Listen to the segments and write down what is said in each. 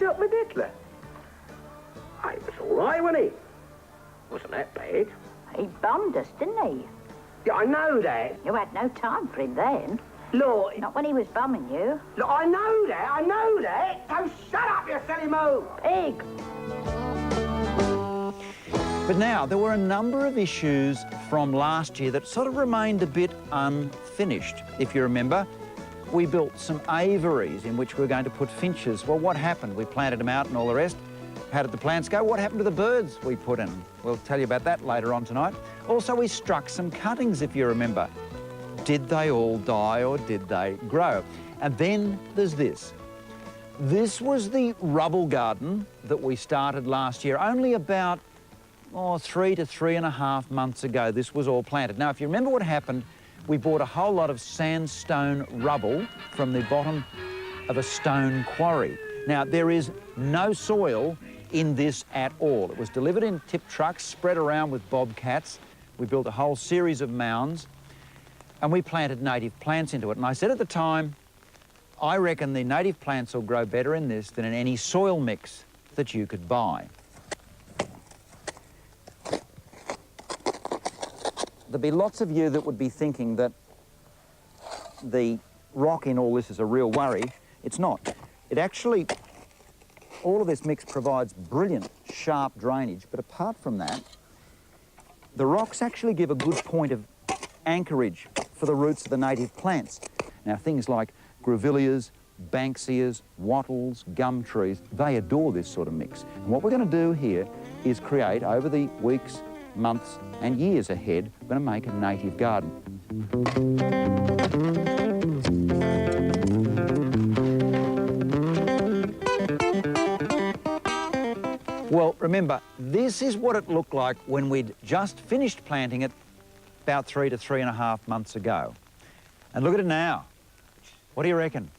took my diddler? It was all right, wasn't he? Wasn't that bad. He bummed us, didn't he? Yeah, I know that. You had no time for him then. Look, Not when he was bumming you. look, I know that. So shut up, you silly moo. Pig. But now, there were a number of issues from last year that sort of remained a bit unfinished. If you remember, we built some aviaries in which we were going to put finches. Well, what happened? We planted them out and all the rest. How did the plants go? What happened to the birds we put in? We'll tell you about that later on tonight. Also, we struck some cuttings, if you remember. Did they all die or did they grow? And then there's this. This was the rubble garden that we started last year, only about 3 to 3.5 months ago. This was all planted. Now, if you remember what happened, we bought a whole lot of sandstone rubble from the bottom of a stone quarry. Now, there is no soil in this at all. It was delivered in tip trucks, spread around with bobcats. We built a whole series of mounds and we planted native plants into it. And I said at the time, I reckon the native plants will grow better in this than in any soil mix that you could buy. There'd be lots of you that would be thinking that the rock in all this is a real worry. It's not. It actually, all of this mix provides brilliant, sharp drainage, but apart from that, the rocks actually give a good point of anchorage for the roots of the native plants. Now, things like grevilleas, banksias, wattles, gum trees, they adore this sort of mix. And what we're going to do here is create, over the weeks, months and years ahead, we're going to make a native garden. Well, remember, this is what it looked like when we'd just finished planting it about 3 to 3.5 months ago. And look at it now. What do you reckon?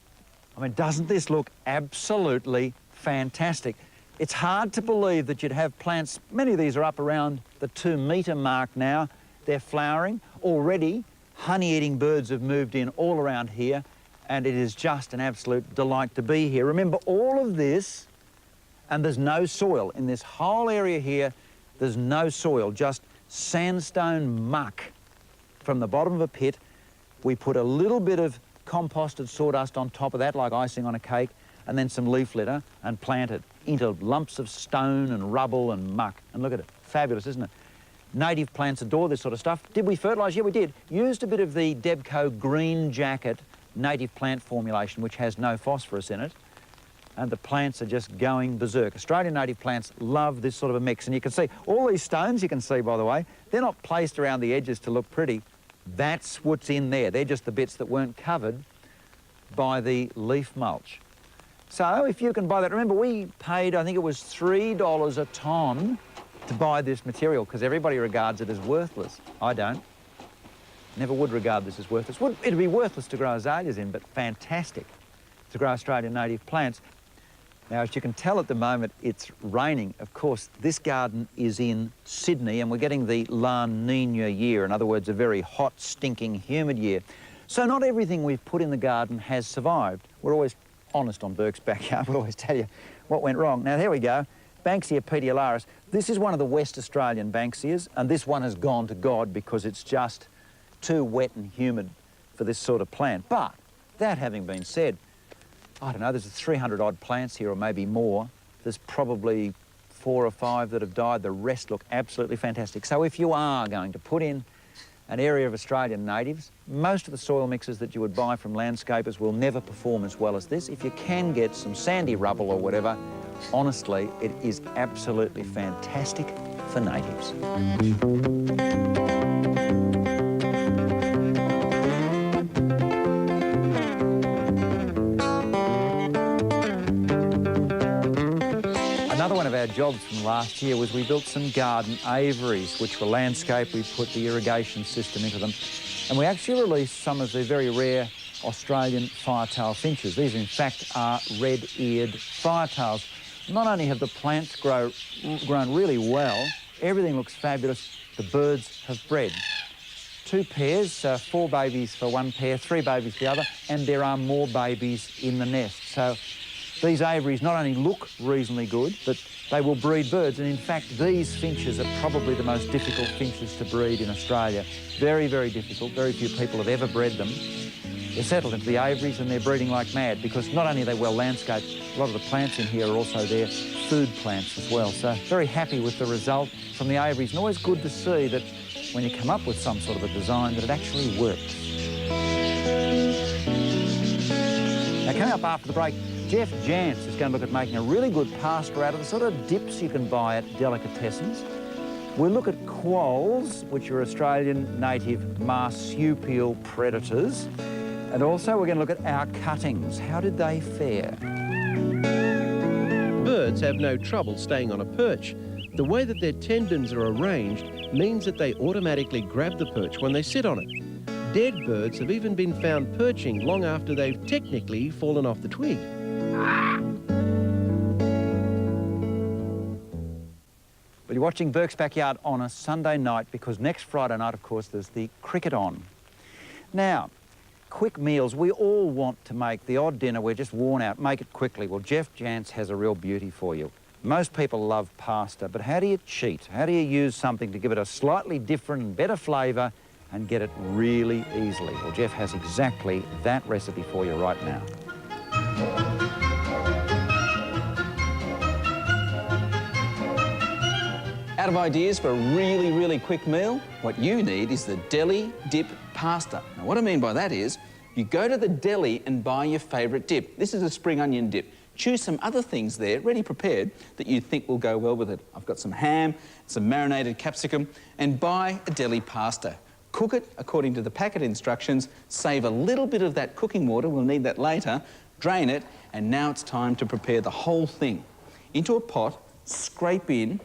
I mean, doesn't this look absolutely fantastic? It's hard to believe that you'd have plants, many of these are up around the 2-metre mark now. They're flowering. Already, honey-eating birds have moved in all around here, and it is just an absolute delight to be here. Remember, all of this, and there's no soil. In this whole area here, there's no soil, just sandstone muck from the bottom of a pit. We put a little bit of composted sawdust on top of that, like icing on a cake, and then some leaf litter, and planted into lumps of stone and rubble and muck. And look at it, fabulous, isn't it? Native plants adore this sort of stuff. Did we fertilise? Yeah, we did. Used a bit of the Debco Green Jacket native plant formulation, which has no phosphorus in it, and the plants are just going berserk. Australian native plants love this sort of a mix, and you can see all these stones, you can see, by the way, they're not placed around the edges to look pretty. That's what's in there. They're just the bits that weren't covered by the leaf mulch. So if you can buy that, remember we paid, I think it was $3 a tonne to buy this material because everybody regards it as worthless. I don't. Never would regard this as worthless. It'd be worthless to grow azaleas in, but fantastic to grow Australian native plants. Now, as you can tell at the moment, it's raining. Of course, this garden is in Sydney and we're getting the La Nina year, in other words, a very hot, stinking, humid year. So not everything we've put in the garden has survived. We're always honest on Burke's backyard. We'll always tell you what went wrong. Now, here we go. Banksia petiolaris. This is one of the West Australian banksias, and this one has gone to God because it's just too wet and humid for this sort of plant. But that having been said, I don't know, there's 300-odd plants here or maybe more. There's probably 4 or 5 that have died. The rest look absolutely fantastic. So if you are going to put in an area of Australian natives, most of the soil mixes that you would buy from landscapers will never perform as well as this. If you can get some sandy rubble or whatever, honestly, it is absolutely fantastic for natives. Another one of our jobs from last year was we built some garden aviaries, which were landscaped. We put the irrigation system into them. And we actually released some of the very rare Australian firetail finches. These, in fact, are red-eared firetails. Not only have the plants grown really well, everything looks fabulous, the birds have bred. 2 pairs, 4 babies for one pair, 3 babies for the other, and there are more babies in the nest. So These aviaries not only look reasonably good, but they will breed birds. And in fact, these finches are probably the most difficult finches to breed in Australia. Very, very difficult. Very few people have ever bred them. They're settled into the aviaries and they're breeding like mad because not only are they well landscaped, a lot of the plants in here are also their food plants as well. So very happy with the result from the aviaries, and always good to see that when you come up with some sort of a design that it actually works. Now coming up after the break, Jeff Jantz is going to look at making a really good pasta out of the sort of dips you can buy at delicatessens. We'll look at quolls, which are Australian native marsupial predators. And also we're going to look at our cuttings. How did they fare? Birds have no trouble staying on a perch. The way that their tendons are arranged means that they automatically grab the perch when they sit on it. Dead birds have even been found perching long after they've technically fallen off the twig. Well, you're watching Burke's Backyard on a Sunday night because next Friday night, of course, there's the cricket on. Now, quick meals, we all want to make the odd dinner, we're just worn out, make it quickly. Well, Jeff Jantz has a real beauty for you. Most people love pasta, but how do you cheat? How do you use something to give it a slightly different and better flavour and get it really easily? Well, Jeff has exactly that recipe for you right now. Out of ideas for a really, really quick meal? What you need is the deli dip pasta. Now, what I mean by that is you go to the deli and buy your favourite dip. This is a spring onion dip. Choose some other things there, ready prepared, that you think will go well with it. I've got some ham, some marinated capsicum, and buy a deli pasta. Cook it according to the packet instructions, save a little bit of that cooking water, we'll need that later, drain it, and now it's time to prepare the whole thing. Into a pot, scrape in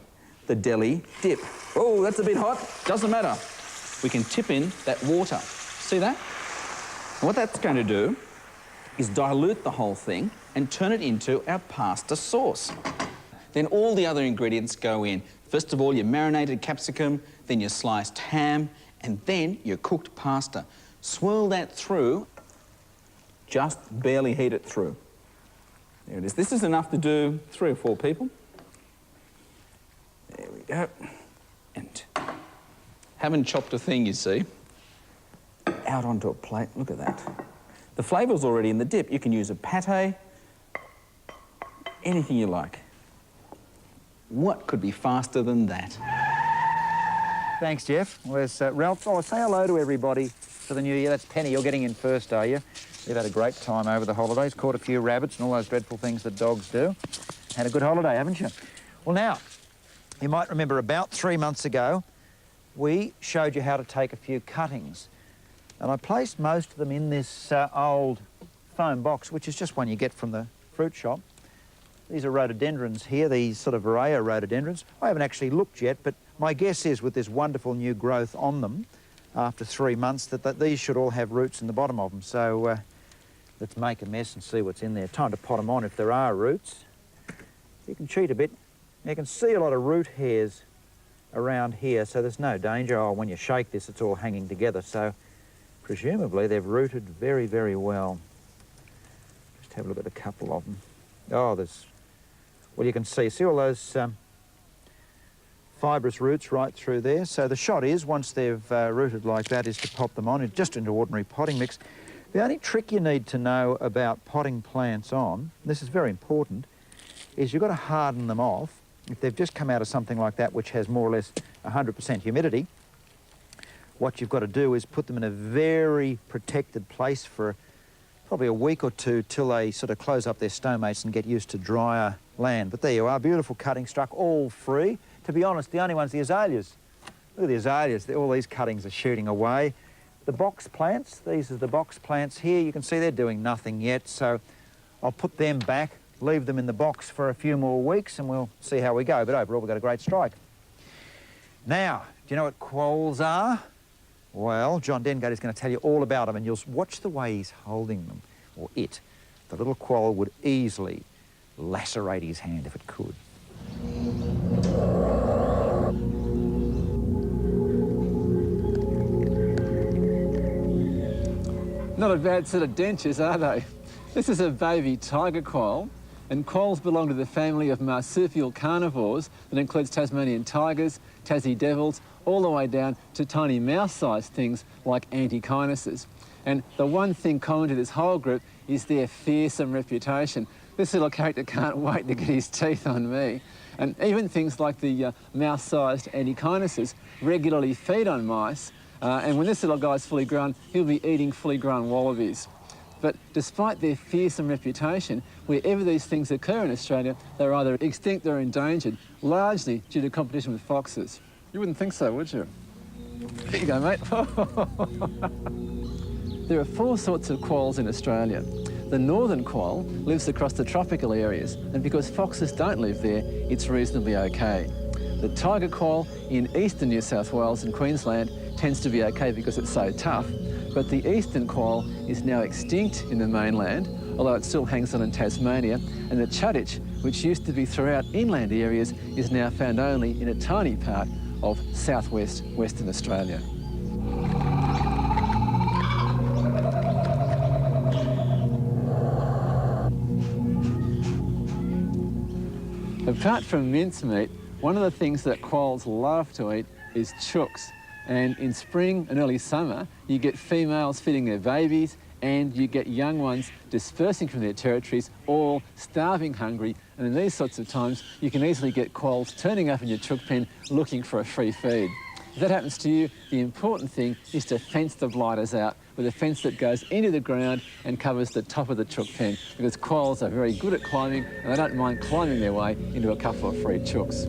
the deli dip. Oh, that's a bit hot. Doesn't matter. We can tip in that water. See that? And what that's going to do is dilute the whole thing and turn it into our pasta sauce. Then all the other ingredients go in. First of all, your marinated capsicum, then your sliced ham, and then your cooked pasta. Swirl that through, just barely heat it through. There it is. This is enough to do 3 or 4 people. There we go. And haven't chopped a thing, you see. Out onto a plate. Look at that. The flavour's already in the dip. You can use a pate, anything you like. What could be faster than that? Thanks, Jeff. Where's Ralph? Oh, say hello to everybody for the new year. That's Penny. You're getting in first, are you? You've had a great time over the holidays, caught a few rabbits and all those dreadful things that dogs do. Had a good holiday, haven't you? Well, now, you might remember about 3 months ago, we showed you how to take a few cuttings. And I placed most of them in this old foam box, which is just one you get from the fruit shop. These are rhododendrons here, these sort of Vareo rhododendrons. I haven't actually looked yet, but my guess is with this wonderful new growth on them, after 3 months, that these should all have roots in the bottom of them. So let's make a mess and see what's in there. Time to pot them on if there are roots. You can cheat a bit. You can see a lot of root hairs around here, so there's no danger. Oh, when you shake this, it's all hanging together. So presumably they've rooted very, very well. Just have a look at a couple of them. Oh, well, you can see all those fibrous roots right through there. So the shot is, once they've rooted like that, is to pop them on just into ordinary potting mix. The only trick you need to know about potting plants on, this is very important, is you've got to harden them off. If they've just come out of something like that, which has more or less 100% humidity, what you've got to do is put them in a very protected place for probably a week or two till they sort of close up their stomates and get used to drier land. But there you are, beautiful cutting struck, all free. To be honest, the only one's the azaleas. Look at the azaleas, all these cuttings are shooting away. The box plants, these are the box plants here. You can see they're doing nothing yet, so I'll put them back, leave them in the box for a few more weeks and we'll see how we go. But overall, we've got a great strike. Now, do you know what quolls are? Well, John Dengate is going to tell you all about them, and you'll watch the way he's holding them, or it. The little quoll would easily lacerate his hand if it could. Not a bad set of dentures, are they? This is a baby tiger quoll. And quolls belong to the family of marsupial carnivores that includes Tasmanian tigers, Tassie devils, all the way down to tiny mouse-sized things like antikynuses. And the one thing common to this whole group is their fearsome reputation. This little character can't wait to get his teeth on me. And even things like the mouse-sized antikynuses regularly feed on mice, and when this little guy's fully grown, he'll be eating fully grown wallabies. But despite their fearsome reputation, wherever these things occur in Australia, they're either extinct or endangered, largely due to competition with foxes. You wouldn't think so, would you? Here you go, mate. There are 4 sorts of quolls in Australia. The northern quoll lives across the tropical areas, and because foxes don't live there, it's reasonably okay. The tiger quoll in eastern New South Wales and Queensland tends to be okay because it's so tough, but the eastern quoll is now extinct in the mainland, although it still hangs on in Tasmania, and the chuditch, which used to be throughout inland areas, is now found only in a tiny part of southwest Western Australia. Apart from mincemeat, one of the things that quolls love to eat is chooks. And in spring and early summer, you get females feeding their babies, and you get young ones dispersing from their territories, all starving hungry. And in these sorts of times, you can easily get quolls turning up in your chook pen looking for a free feed. If that happens to you, the important thing is to fence the blighters out with a fence that goes into the ground and covers the top of the chook pen, because quolls are very good at climbing and they don't mind climbing their way into a couple of free chooks.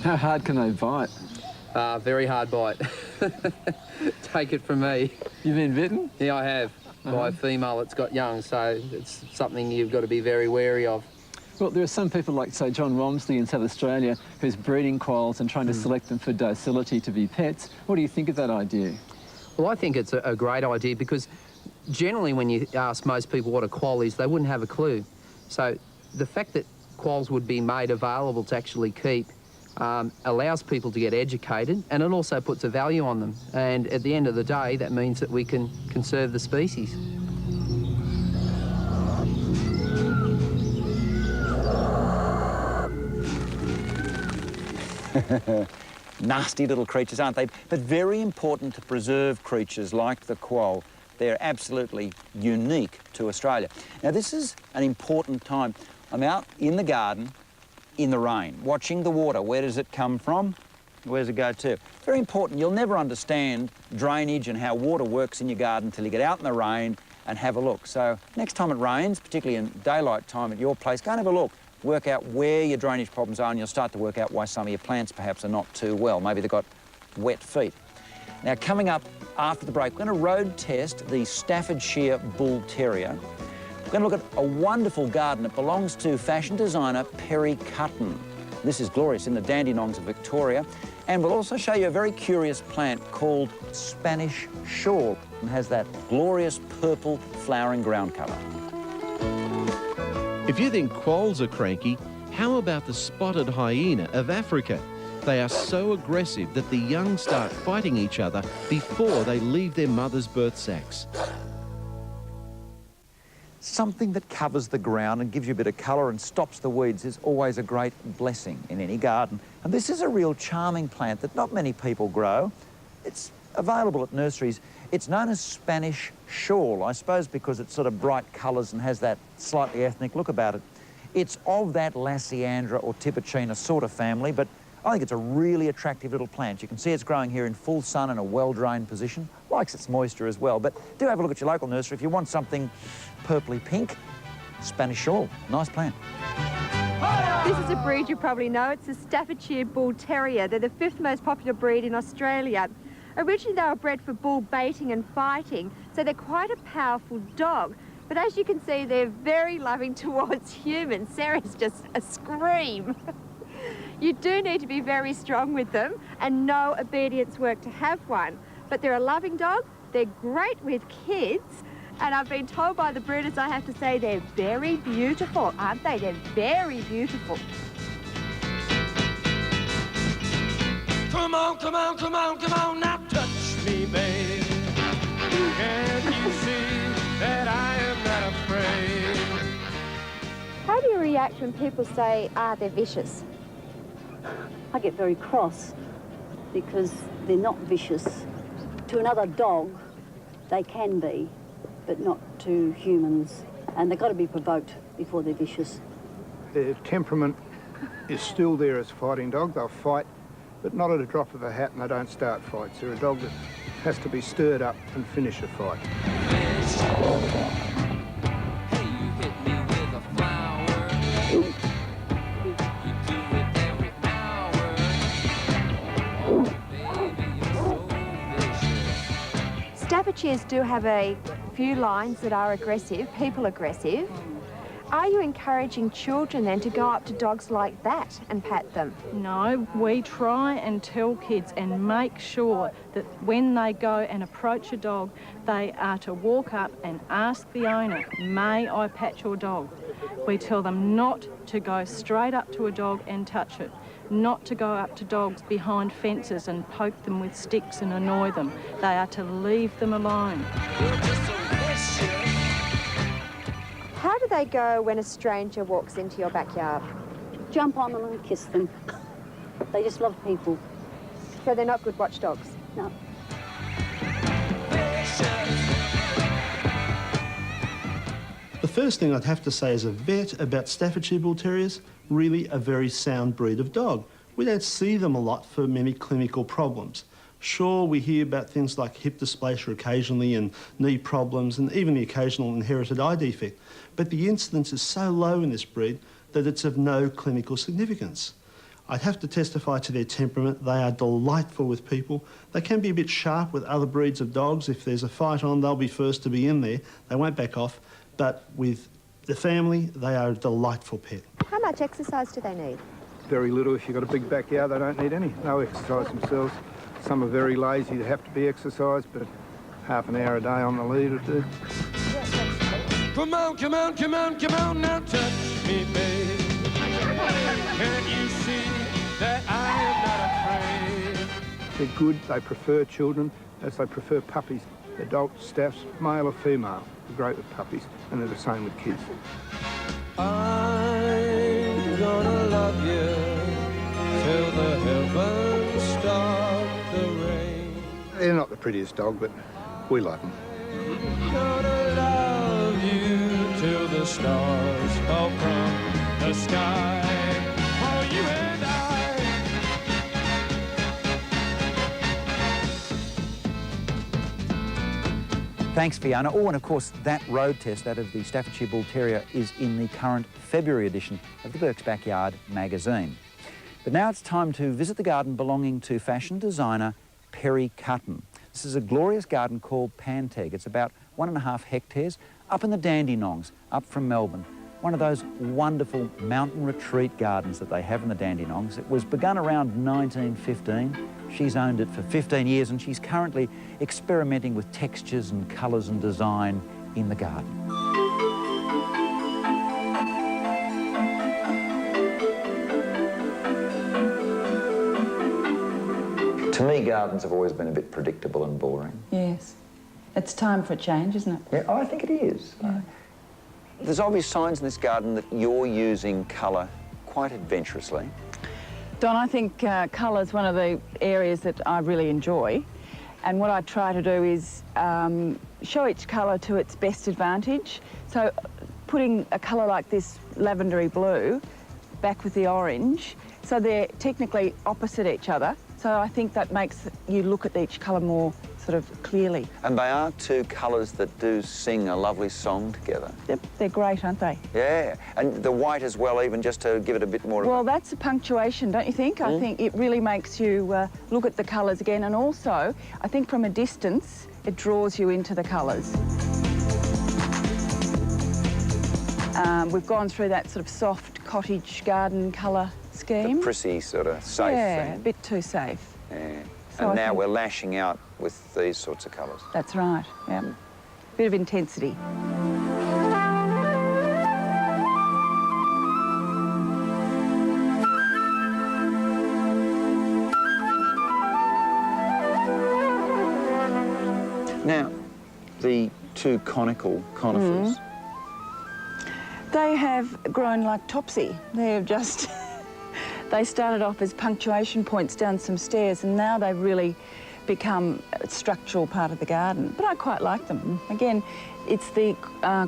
How hard can they bite? Very hard bite. Take it from me. You've been bitten? Yeah, I have. By a female that's got young, so it's something you've got to be very wary of. Well, there are some people like, say, John Romsley in South Australia, who's breeding quolls and trying to select them for docility to be pets. What do you think of that idea? Well, I think it's a great idea, because generally when you ask most people what a quoll is, they wouldn't have a clue. So the fact that quolls would be made available to actually keep allows people to get educated, and it also puts a value on them. And at the end of the day, that means that we can conserve the species. Nasty little creatures, aren't they? But very important to preserve creatures like the quoll. They're absolutely unique to Australia. Now, this is an important time. I'm out in the garden in the rain, watching the water. Where does it come from? Where does it go to? Very important. You'll never understand drainage and how water works in your garden until you get out in the rain and have a look. So next time it rains, particularly in daylight time at your place, go and have a look. Work out where your drainage problems are, and you'll start to work out why some of your plants perhaps are not too well. Maybe they've got wet feet. Now, coming up after the break, we're going to road test the Staffordshire Bull Terrier. We're going to look at a wonderful garden. It belongs to fashion designer Perry Cutton. This is glorious in the Dandenongs of Victoria. And we'll also show you a very curious plant called Spanish shawl, and has that glorious purple flowering ground colour. If you think quolls are cranky, how about the spotted hyena of Africa? They are so aggressive that the young start fighting each other before they leave their mother's birth sacs. Something that covers the ground and gives you a bit of colour and stops the weeds is always a great blessing in any garden. And this is a real charming plant that not many people grow. It's available at nurseries. It's known as Spanish shawl, I suppose because it's sort of bright colours and has that slightly ethnic look about it. It's of that Lasiandra or Tipicina sort of family, but I think it's a really attractive little plant. You can see it's growing here in full sun in a well-drained position. Likes its moisture as well, but do have a look at your local nursery if you want something purpley pink. Spanish shawl, nice plant. This is a breed you probably know. It's the Staffordshire Bull Terrier. They're the 5th most popular breed in Australia. Originally they were bred for bull baiting and fighting, so they're quite a powerful dog. But as you can see, they're very loving towards humans. Sarah's just a scream. You do need to be very strong with them and know obedience work to have one. But they're a loving dog, they're great with kids, and I've been told by the breeders, I have to say, they're very beautiful, aren't they? They're very beautiful. Come on, come on, now touch me, baby. Can't you see that I am not afraid. How do you react when people say, they're vicious? I get very cross because they're not vicious. To another dog, they can be, but not to humans. And they've got to be provoked before they're vicious. Their temperament is still there as a fighting dog. They'll fight, but not at a drop of a hat, and they don't start fights. They're a dog that has to be stirred up and finish a fight. Staffordshires do have a few lines that are aggressive, people aggressive. Are you encouraging children then to go up to dogs like that and pat them? No, we try and tell kids and make sure that when they go and approach a dog, they are to walk up and ask the owner, may I pat your dog? We tell them not to go straight up to a dog and touch it, not to go up to dogs behind fences and poke them with sticks and annoy them. They are to leave them alone. How do they go when a stranger walks into your backyard? Jump on them and kiss them. They just love people. So they're not good watchdogs? No. The first thing I'd have to say as a vet about Staffordshire Bull Terriers, really a very sound breed of dog. We don't see them a lot for many clinical problems. Sure, we hear about things like hip dysplasia occasionally and knee problems and even the occasional inherited eye defect, but the incidence is so low in this breed that it's of no clinical significance. I'd have to testify to their temperament. They are delightful with people. They can be a bit sharp with other breeds of dogs. If there's a fight on, they'll be first to be in there. They won't back off. But with the family, they are a delightful pet. How much exercise do they need? Very little. If you've got a big backyard, they don't need any. No exercise themselves. Some are very lazy. They have to be exercised, but half an hour a day on the lead will do. Come on, come on, come on, come on, now touch me, babe. Can't you see that I am not afraid? They're good. They prefer children as they prefer puppies. Adult staffs, male or female, are great with puppies, and they're the same with kids. I'm gonna love you till the heavens stop the rain. They're not the prettiest dog, but we like them. Gonna love you till the stars fall from the sky. For you and I. Thanks, Fiona. Oh, and of course, that road test out of the Staffordshire Bull Terrier is in the current February edition of the Burke's Backyard magazine. But now it's time to visit the garden belonging to fashion designer Perry Cutton. This is a glorious garden called Panteg. It's about 1.5 hectares up in the Dandenongs, up from Melbourne. One of those wonderful mountain retreat gardens that they have in the Dandenongs. It was begun around 1915. She's owned it for 15 years and she's currently experimenting with textures and colours and design in the garden. To me, gardens have always been a bit predictable and boring. Yes. It's time for a change, isn't it? Yeah, I think it is. Yeah. There's obvious signs in this garden that you're using colour quite adventurously. Don, I think colour is one of the areas that I really enjoy. And what I try to do is show each colour to its best advantage. So putting a colour like this lavendery blue back with the orange, so they're technically opposite each other. So I think that makes you look at each colour more sort of clearly. And they are two colours that do sing a lovely song together. They're great, aren't they? Yeah, and the white as well, even just to give it a bit more Well, that's a punctuation, don't you think? I think it really makes you look at the colours again, and also, I think from a distance, it draws you into the colours. We've gone through that sort of soft cottage garden colour scheme. The prissy sort of safe thing. Yeah, a bit too safe. Yeah. So and now we're lashing out with these sorts of colours. That's right, yeah. Bit of intensity. Now, the two conical conifers. They have grown like Topsy. They're just... They started off as punctuation points down some stairs, and now they've really become a structural part of the garden. But I quite like them. Again, it's the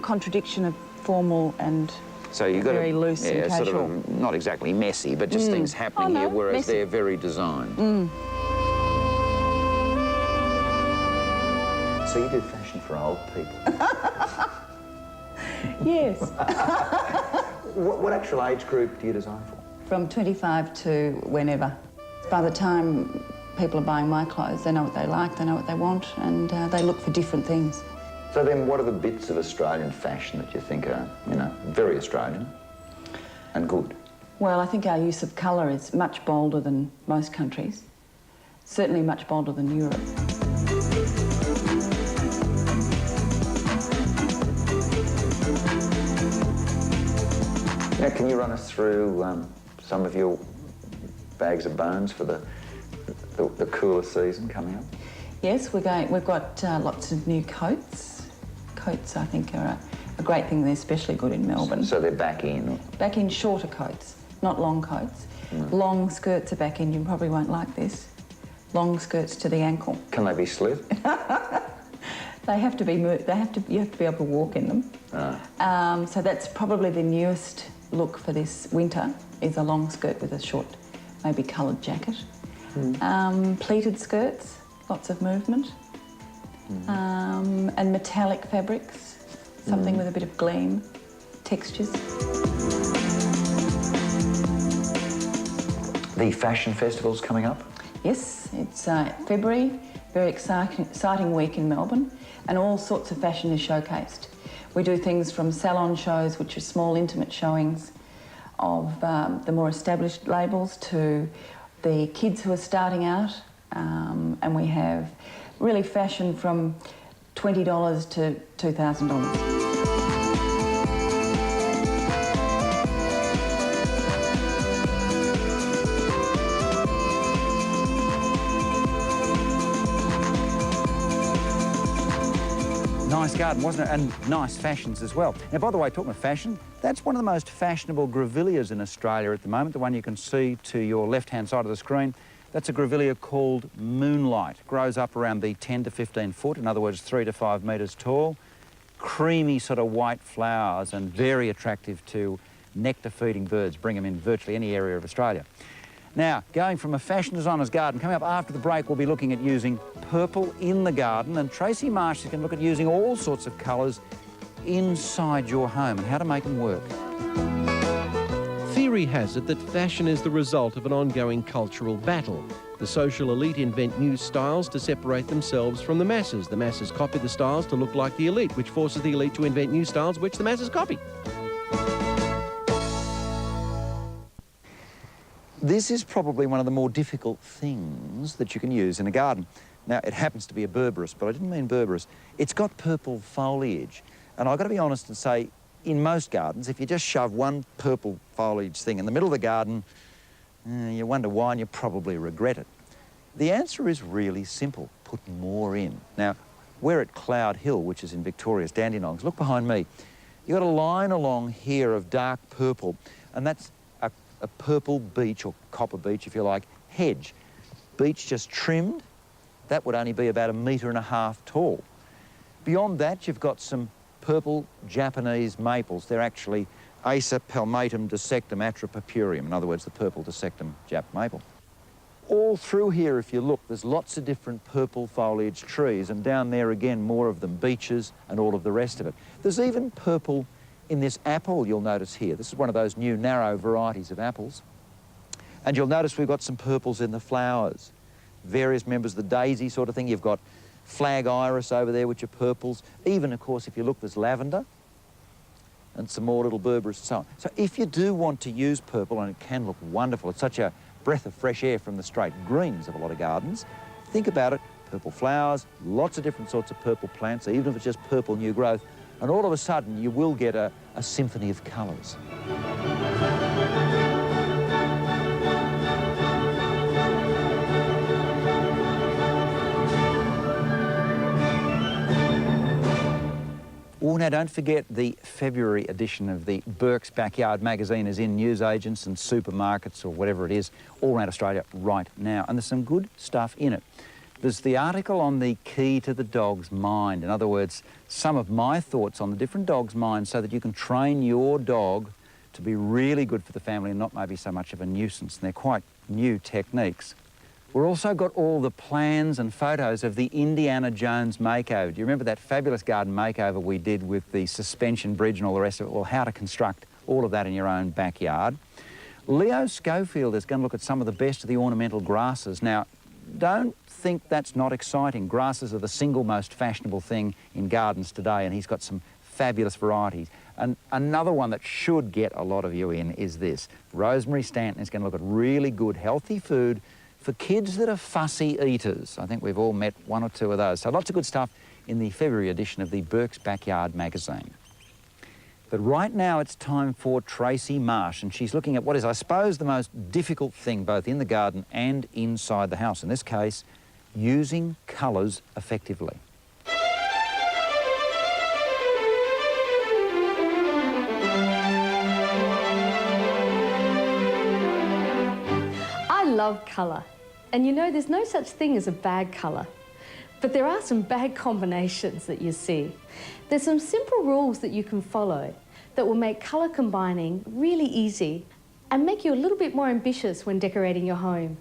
contradiction of formal and So you've got very loose and casual. sort of not exactly messy, but just things happening here, whereas messy. they're very designed. So you do fashion for old people. Yes. What actual age group do you design for? From 25 to whenever. By the time people are buying my clothes, they know what they like, they know what they want, and they look for different things. So then what are the bits of Australian fashion that you think are, you know, very Australian and good? Well, I think our use of colour is much bolder than most countries. Certainly much bolder than Europe. Now, can you run us through some of your bags of bones for the cooler season coming up? Yes, we've got lots of new coats. Coats, I think, are a great thing. They're especially good in Melbourne. So they're back in? Back in shorter coats, not long coats. Long skirts are back in. You probably won't like this. Long skirts to the ankle. Can they be slit? They have to be moved. You have to be able to walk in them. So that's probably the newest look for this winter, is a long skirt with a short, maybe coloured jacket. Pleated skirts, lots of movement. And metallic fabrics, something with a bit of gleam, textures. The fashion festival's coming up? Yes, it's February, very exciting week in Melbourne, and all sorts of fashion is showcased. We do things from salon shows, which are small, intimate showings of the more established labels, to the kids who are starting out, and we have really fashion from $20 to $2,000. Nice garden, wasn't it? And nice fashions as well. Now, by the way, talking of fashion, that's one of the most fashionable grevilleas in Australia at the moment, the one you can see to your left-hand side of the screen. That's a grevillea called Moonlight. Grows up around the 10 to 15 foot, in other words, 3 to 5 metres tall. Creamy sort of white flowers and very attractive to nectar-feeding birds. Bring them in virtually any area of Australia. Now, going from a fashion designer's garden, coming up after the break, we'll be looking at using purple in the garden, and Tracy Marsh can look at using all sorts of colours inside your home and how to make them work. Theory has it that fashion is the result of an ongoing cultural battle. The social elite invent new styles to separate themselves from the masses. The masses copy the styles to look like the elite, which forces the elite to invent new styles which the masses copy. This is probably one of the more difficult things that you can use in a garden. Now, it happens to be a berberis, but I didn't mean berberis. It's got purple foliage, and I've got to be honest and say, in most gardens, if you just shove one purple foliage thing in the middle of the garden, you wonder why, and you probably regret it. The answer is really simple. Put more in. Now, we're at Cloud Hill, which is in Victoria's Dandenongs. Look behind me. You've got a line along here of dark purple, and that's a purple beech, or copper beech, if you like, hedge. Beech just trimmed. That would only be about 1.5 metres tall. Beyond that, you've got some purple Japanese maples. They're actually Acer palmatum dissectum atripurpureum, in other words, the purple dissectum Jap maple. All through here, if you look, there's lots of different purple foliage trees, and down there again, more of them, beeches and all of the rest of it. There's even purple in this apple you'll notice here. This is one of those new narrow varieties of apples. And you'll notice we've got some purples in the flowers. Various members of the daisy sort of thing. You've got flag iris over there, which are purples. Even, of course, if you look, there's lavender and some more little berberis and so on. So if you do want to use purple, and it can look wonderful, it's such a breath of fresh air from the straight greens of a lot of gardens, think about it. Purple flowers, lots of different sorts of purple plants, even if it's just purple new growth, and all of a sudden you will get a symphony of colours. Oh, now don't forget the February edition of the Burke's Backyard magazine is in newsagents and supermarkets or whatever it is all around Australia right now. And there's some good stuff in it. There's the article on the key to the dog's mind. In other words, some of my thoughts on the different dogs' minds so that you can train your dog to be really good for the family and not maybe so much of a nuisance. And they're quite new techniques. We've also got all the plans and photos of the Indiana Jones makeover. Do you remember that fabulous garden makeover we did with the suspension bridge and all the rest of it? Well, how to construct all of that in your own backyard. Leo Schofield is going to look at some of the best of the ornamental grasses. Now, don't think that's not exciting. Grasses are the single most fashionable thing in gardens today, and he's got some fabulous varieties. And another one that should get a lot of you in is this. Rosemary Stanton is going to look at really good, healthy food for kids that are fussy eaters. I think we've all met one or two of those. So lots of good stuff in the February edition of the Burke's Backyard magazine. But right now it's time for Tracy Marsh, and she's looking at what is, I suppose, the most difficult thing both in the garden and inside the house. In this case, using colours effectively. I love colour, and you know there's no such thing as a bad colour, but there are some bad combinations that you see. There's some simple rules that you can follow that will make colour combining really easy and make you a little bit more ambitious when decorating your home.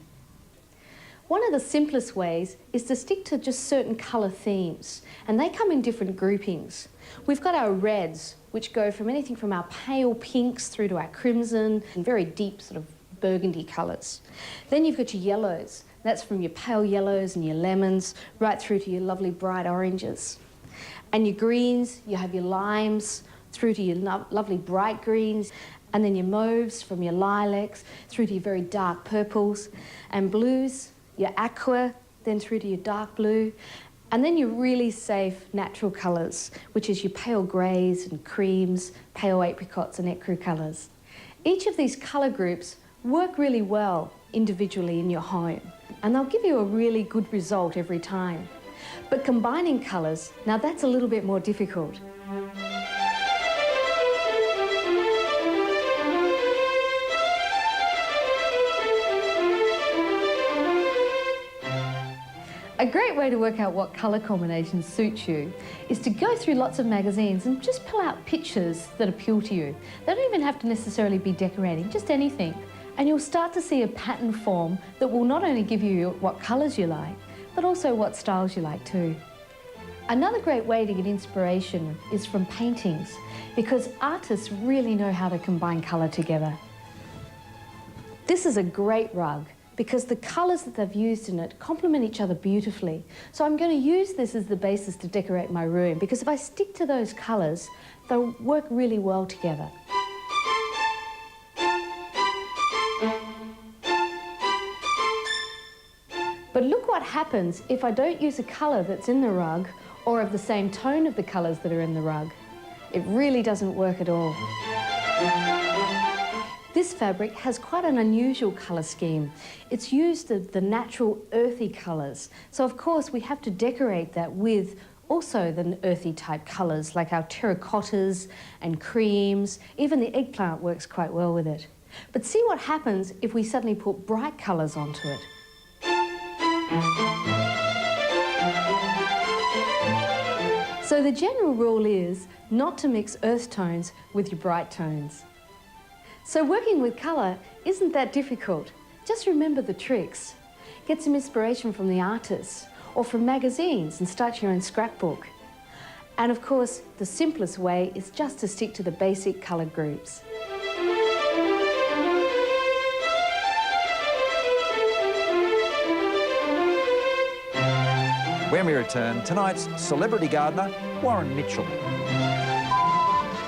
One of the simplest ways is to stick to just certain colour themes, and they come in different groupings. We've got our reds, which go from anything from our pale pinks through to our crimson and very deep sort of burgundy colours. Then you've got your yellows. That's from your pale yellows and your lemons right through to your lovely bright oranges. And your greens, you have your limes through to your lovely bright greens, and then your mauves from your lilacs through to your very dark purples, and blues, your aqua, then through to your dark blue, and then your really safe natural colours, which is your pale greys and creams, pale apricots and ecru colours. Each of these colour groups work really well individually in your home, and they'll give you a really good result every time. But combining colours, now that's a little bit more difficult. A great way to work out what colour combinations suit you is to go through lots of magazines and just pull out pictures that appeal to you. They don't even have to necessarily be decorating, just anything. And you'll start to see a pattern form that will not only give you what colours you like, but also what styles you like too. Another great way to get inspiration is from paintings, because artists really know how to combine colour together. This is a great rug, because the colours that they've used in it complement each other beautifully. So I'm going to use this as the basis to decorate my room, because if I stick to those colours, they'll work really well together. But look what happens if I don't use a colour that's in the rug or of the same tone of the colours that are in the rug. It really doesn't work at all. This fabric has quite an unusual colour scheme. It's used the natural earthy colours. So of course we have to decorate that with also the earthy type colours like our terracottas and creams. Even the eggplant works quite well with it. But see what happens if we suddenly put bright colours onto it. So the general rule is not to mix earth tones with your bright tones. So working with colour isn't that difficult. Just remember the tricks. Get some inspiration from the artists or from magazines and start your own scrapbook. And of course, the simplest way is just to stick to the basic colour groups. When we return, tonight's celebrity gardener, Warren Mitchell.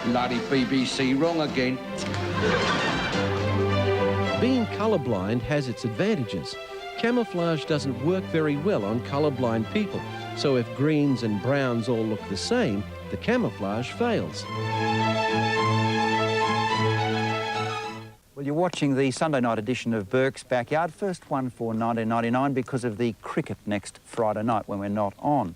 Bloody BBC, wrong again. Being colourblind has its advantages. Camouflage doesn't work very well on colourblind people, so if greens and browns all look the same, the camouflage fails. Well, you're watching the Sunday night edition of Burke's Backyard, first one for 1999 because of the cricket next Friday night when we're not on.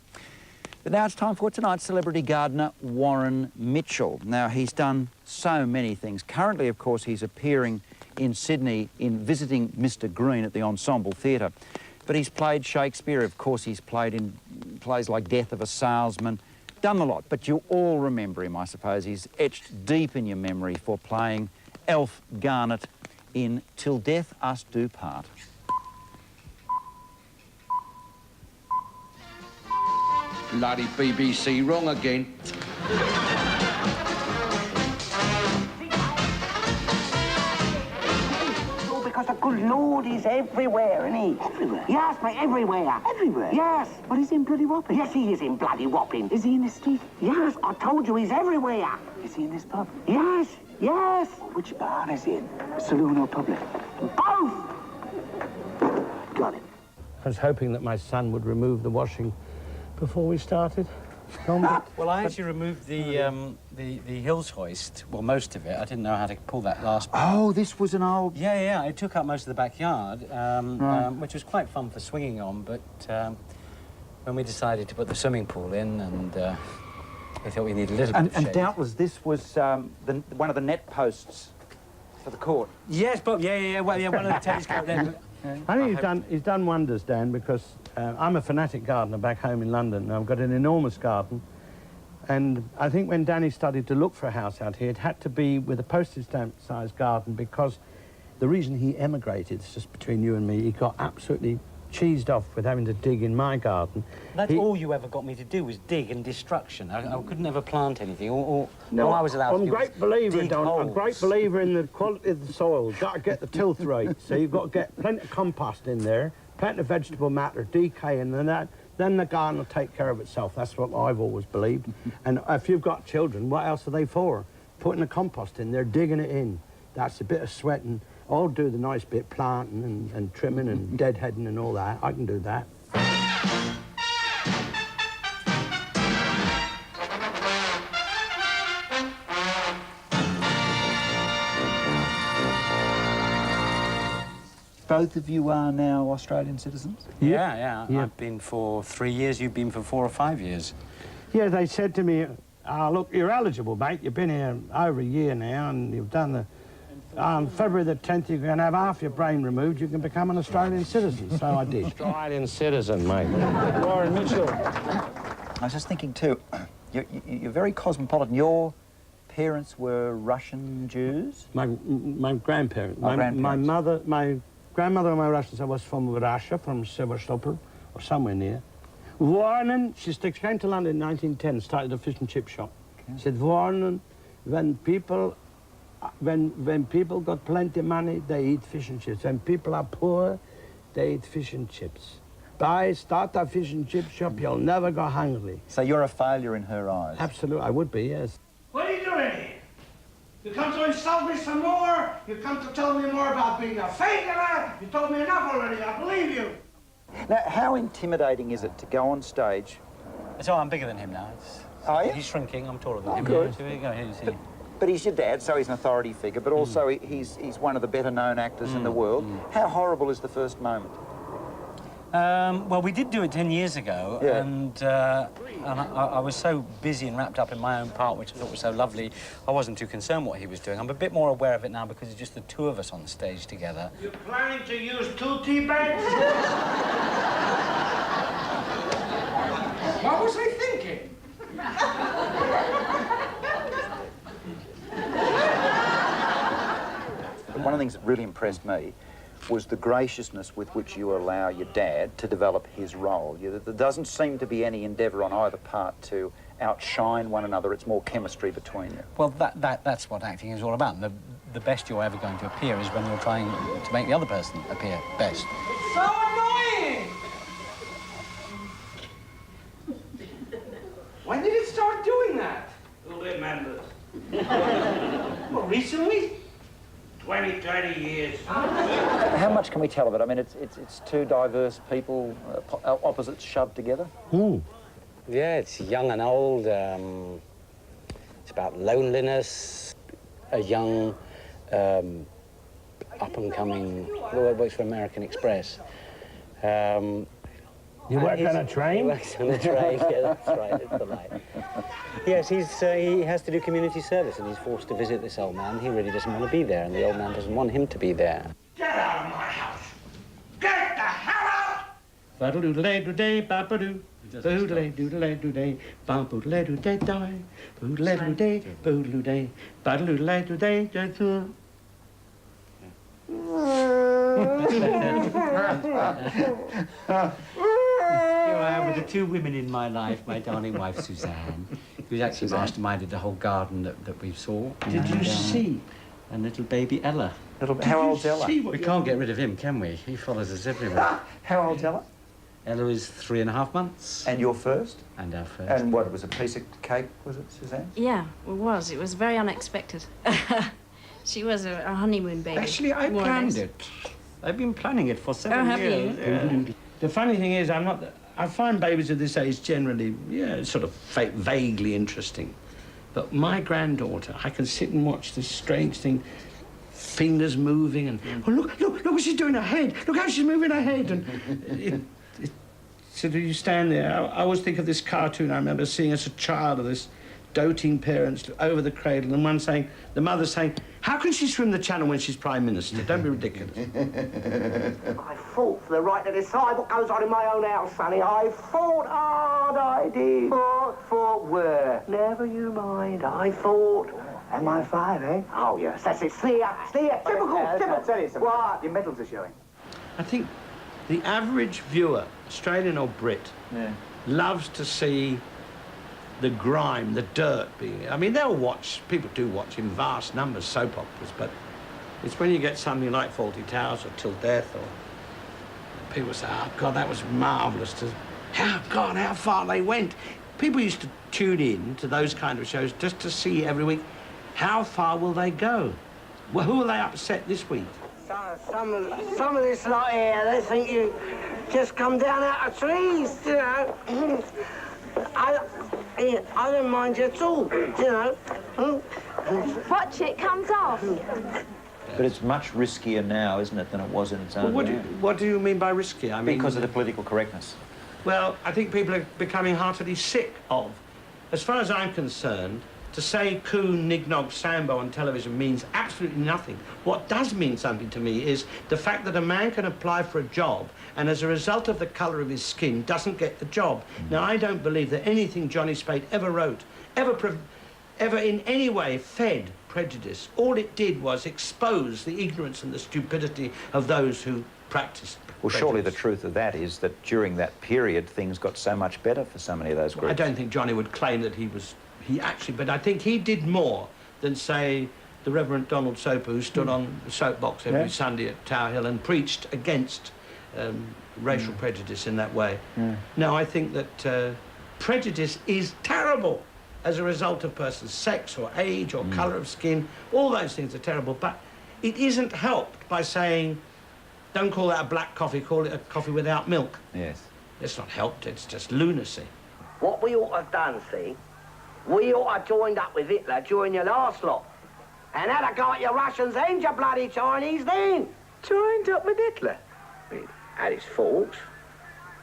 But now it's time for tonight's celebrity gardener, Warren Mitchell. Now, he's done so many things. Currently, of course, he's appearing in Sydney in Visiting Mr. Green at the Ensemble Theatre. But he's played Shakespeare. Of course, he's played in plays like Death of a Salesman, done the lot. But you all remember him, I suppose. He's etched deep in your memory for playing Elf Garnet in Till Death Us Do Part. Bloody BBC, wrong again. Oh, because the good Lord is everywhere, isn't he? Everywhere? Yes, mate, everywhere. Everywhere? Yes. But he's in bloody Wapping. Yes, he is in bloody Wapping. Is he in the street? Yes, I told you he's everywhere. Is he in this pub? Yes, yes. Which bar is he in? Saloon or public? Both! Got it. I was hoping that my son would remove the washing before we started. Well, I actually removed the hills hoist, well, most of it. I didn't know how to pull that last bit. Oh, this was an old... Yeah, it took up most of the backyard, which was quite fun for swinging on, but when we decided to put the swimming pool in, and we thought we needed a little bit of shade. And doubtless this was one of the net posts for the court. Yes, but one of the tennis court then. I think he's done wonders, Dan, because I'm a fanatic gardener back home in London. I've got an enormous garden, and I think when Danny started to look for a house out here, it had to be with a postage stamp-sized garden, because the reason he emigrated, it's just between you and me, he got absolutely cheesed off with having to dig in my garden. That's all you ever got me to do was dig and destruction. I couldn't ever plant anything. All No, I was allowed to do was I'm a great believer in the quality of the soil. You've got to get the tilth right. So you've got to get plenty of compost in there, plenty of vegetable matter, decaying, and then the garden will take care of itself. That's what I've always believed. And if you've got children, what else are they for? Putting the compost in there, digging it in. That's a bit of sweating. I'll do the nice bit, planting and trimming and deadheading and all that. I can do that. Both of you are now Australian citizens? Yeah. I've been for 3 years, you've been for 4 or 5 years. Yeah, they said to me, look, you're eligible, mate. You've been here over a year now, and you've done the... On February the 10th, you're going to have half your brain removed. You can become an Australian citizen. So I did. Australian citizen, mate. Warren Mitchell. I was just thinking, too, you're very cosmopolitan. Your parents were Russian Jews? My grandparents. Grandparents. My grandmother and my Russians, I was from Russia, from Staffordshire, or somewhere near. Warren, she came to London in 1910, started a fish and chip shop. Okay. She said, Warren, when people got plenty of money, they eat fish and chips. When people are poor, they eat fish and chips. Start a fish and chip shop, you'll never go hungry. So you're a failure in her eyes? Absolutely, I would be, yes. What are you doing here? You come to insult me some more? You come to tell me more about being a failure? You told me enough already, I believe you. Now, how intimidating is it to go on stage? So I'm bigger than him now. Are you? He's shrinking, I'm taller than him. Good. So here you go, here's he. But he's your dad, so he's an authority figure, but also he's one of the better-known actors in the world. How horrible is the first moment? Well, we did do it 10 years ago, Yeah. and I was so busy and wrapped up in my own part, which I thought was so lovely, I wasn't too concerned what he was doing. I'm a bit more aware of it now because it's just the two of us on the stage together. You're planning to use 2 tea bags? What was I thinking? One of the things that really impressed me was the graciousness with which you allow your dad to develop his role. There doesn't seem to be any endeavour on either part to outshine one another. It's more chemistry between you. Well, that's what acting is all about. The best you're ever going to appear is when you're trying to make the other person appear best. So annoying! When did it start doing that? Who remembers? Well, recently? 20, 30 years. How much can we tell of it? I mean, it's two diverse people, opposites shoved together. Yeah, it's young and old. It's about loneliness. A young, up-and-coming, works for American Express. You work on a train? He works on a train, yeah, that's right, it's polite. Yes, he has to do community service and he's forced to visit this old man. He really doesn't want to be there and the old man doesn't want him to be there. Get out of my house! Get the hell out! Ba-do-do-do-day, ba-ba-doo. Boodle-day, doodle-day, ba-boodle-day, die. Boodle-day, boodle-day, ba-do-do-day, da-da. Here I am with the two women in my life, my darling wife Suzanne, who's actually masterminded the whole garden that we saw. Did you see? And little baby Ella. How old's Ella? We can't get rid of him, can we? He follows us everywhere. How old's Ella? Ella is 3.5 months. And your first? And our first. And what, it was a piece of cake, was it, Suzanne? Yeah, it was. It was very unexpected. She was a honeymoon baby. Actually, I planned it. I've been planning it for 7 have years. you? Yeah. The funny thing is, I find babies of this age generally, sort of vaguely interesting. But my granddaughter, I can sit and watch this strange thing, fingers moving, and oh, look what she's doing her head. Look how she's moving her head. And so you stand there. I always think of this cartoon I remember seeing as a child of this doting parents over the cradle, and the mother saying, how can she swim the channel when she's Prime Minister? Don't be ridiculous. I fought for the right to decide what goes on in my own house, Sonny. I fought hard, I did. Fought where? Never you mind. I fought. Am I five, eh? Oh, yes, that's it. Steer. Typical. I'll tell you something. What? Your medals are showing. I think the average viewer, Australian or Brit, loves to see the grime, the dirt being... I mean, people do watch in vast numbers soap operas, but it's when you get something like Fawlty Towers or Till Death, or people say, oh, God, that was marvellous. How far they went. People used to tune in to those kind of shows just to see every week, how far will they go? Well, who will they upset this week? Some of this lot here, they think you just come down out of trees, you know. I don't mind you at all, you know. Watch it, comes off. But it's much riskier now, isn't it, than it was in its own day? What do you mean by risky? I mean... Because of the political correctness. Well, I think people are becoming heartily sick of. As far as I'm concerned, to say coon, nignog, sambo on television means absolutely nothing. What does mean something to me is the fact that a man can apply for a job and as a result of the colour of his skin doesn't get the job. Now, I don't believe that anything Johnny Spade ever wrote, ever in any way fed prejudice. All it did was expose the ignorance and the stupidity of those who practiced Well, surely the truth of that is that during that period, things got so much better for so many of those groups. I don't think Johnny would claim that but I think he did more than, say, the Reverend Donald Soper, who stood on the soapbox every Sunday at Tower Hill and preached against racial prejudice in that way. No, I think that prejudice is terrible as a result of person's sex or age or colour of skin. All those things are terrible, but it isn't helped by saying, don't call that a black coffee, call it a coffee without milk. Yes. It's not helped, it's just lunacy. What we ought to have done, see, we ought to have joined up with Hitler during your last lot. And had a go at your Russians and your bloody Chinese then. Joined up with Hitler? It had its faults.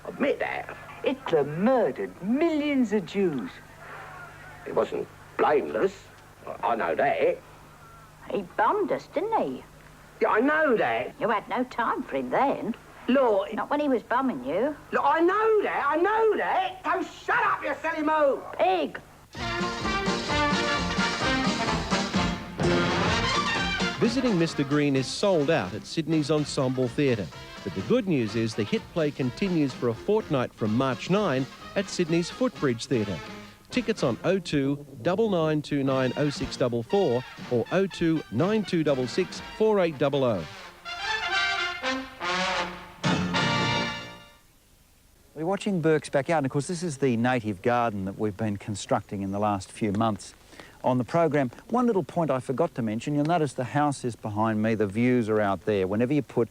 Admit that. Hitler murdered millions of Jews. He wasn't blameless. I know that. He bummed us, didn't he? Yeah, I know that. You had no time for him then. Look... Not when he was bumming you. Look, I know that. So shut up, you silly moo. Pig. Visiting Mr. Green is sold out at Sydney's Ensemble Theatre. But the good news is the hit play continues for a fortnight from March 9 at Sydney's Footbridge Theatre. Tickets on 02 9929 0644 or 02 9266 4800. We're watching Burke's backyard, and of course this is the native garden that we've been constructing in the last few months on the program. One little point I forgot to mention, you'll notice the house is behind me, the views are out there. Whenever you put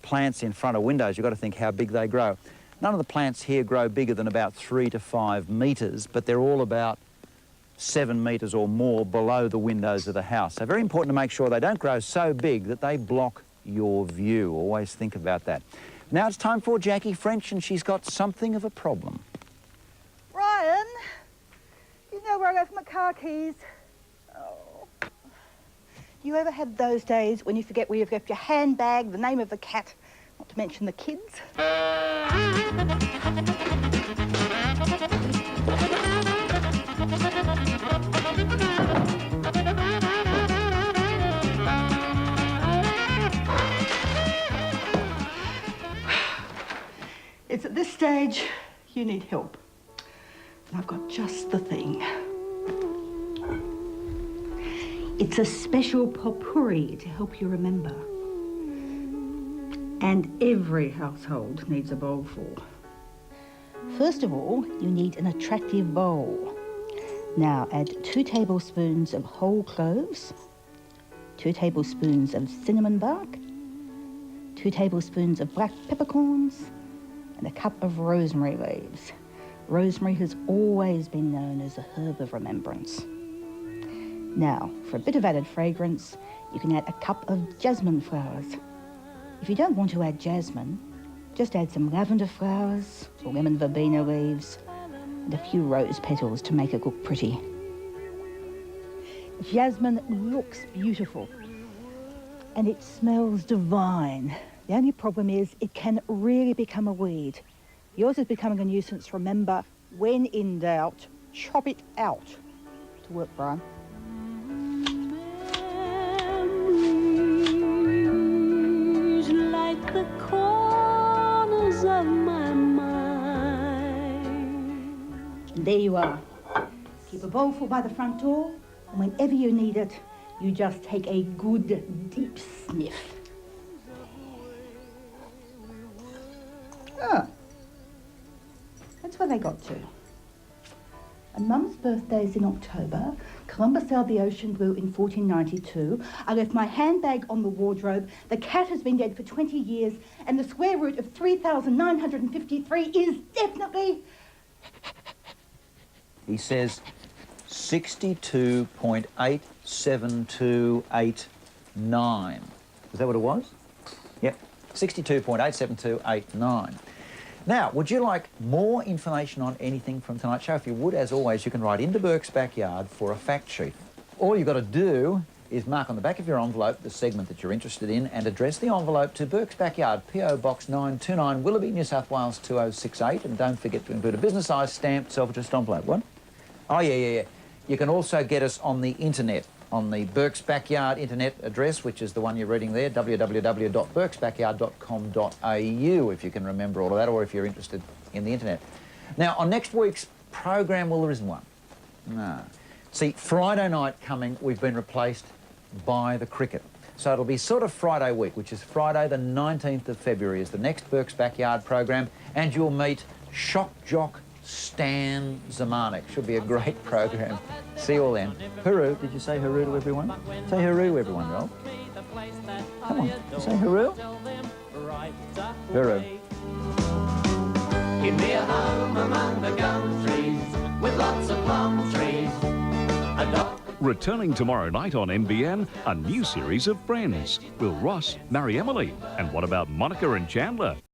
plants in front of windows, you've got to think how big they grow. None of the plants here grow bigger than about 3 to 5 metres, but they're all about 7 metres or more below the windows of the house. So very important to make sure they don't grow so big that they block your view. Always think about that. Now it's time for Jackie French, and she's got something of a problem. Ryan, do you know where I left my car keys? Oh. You ever had those days when you forget where you've left your handbag, the name of the cat, not to mention the kids? It's at this stage you need help. And I've got just the thing. It's a special potpourri to help you remember. And every household needs a bowlful. First of all, you need an attractive bowl. Now add 2 tablespoons of whole cloves, 2 tablespoons of cinnamon bark, 2 tablespoons of black peppercorns, and a cup of rosemary leaves. Rosemary has always been known as a herb of remembrance. Now, for a bit of added fragrance, you can add a cup of jasmine flowers. If you don't want to add jasmine, just add some lavender flowers or lemon verbena leaves and a few rose petals to make it look pretty. Jasmine looks beautiful and it smells divine. The only problem is it can really become a weed. Yours is becoming a nuisance. Remember, when in doubt, chop it out. To work, Brian. Like the corners of my mind. And there you are. Keep a bowlful by the front door, and whenever you need it, you just take a good deep sniff. Ah, that's where they got to. And Mum's birthday's in October. Columbus sailed the ocean blue in 1492. I left my handbag on the wardrobe. The cat has been dead for 20 years, and the square root of 3,953 is definitely... He says 62.87289. Is that what it was? Yep, 62.87289. Now, would you like more information on anything from tonight's show? If you would, as always, you can write into Burke's Backyard for a fact sheet. All you've got to do is mark on the back of your envelope the segment that you're interested in and address the envelope to Burke's Backyard, P.O. Box 929, Willoughby, New South Wales 2068. And don't forget to include a business-sized stamped self-addressed envelope. What? Oh, yeah. You can also get us on the internet, on the Burke's Backyard internet address, which is the one you're reading there, www.burksbackyard.com.au, if you can remember all of that, or if you're interested in the internet. Now, on next week's program, well, there isn't one. No. See, Friday night coming, we've been replaced by the cricket. So it'll be sort of Friday week, which is Friday the 19th of February is the next Burke's Backyard program, and you'll meet Shock Jock Stan Zamanek. Should be a great program. See you all then. Hooroo. Did you say hooroo to everyone? Say hooroo to everyone, Rob. Come on. Say hooroo. Hooroo. Give me a home among the gum trees with lots of plum trees. Returning tomorrow night on NBN, a new series of Friends. Will Ross marry Emily? And what about Monica and Chandler?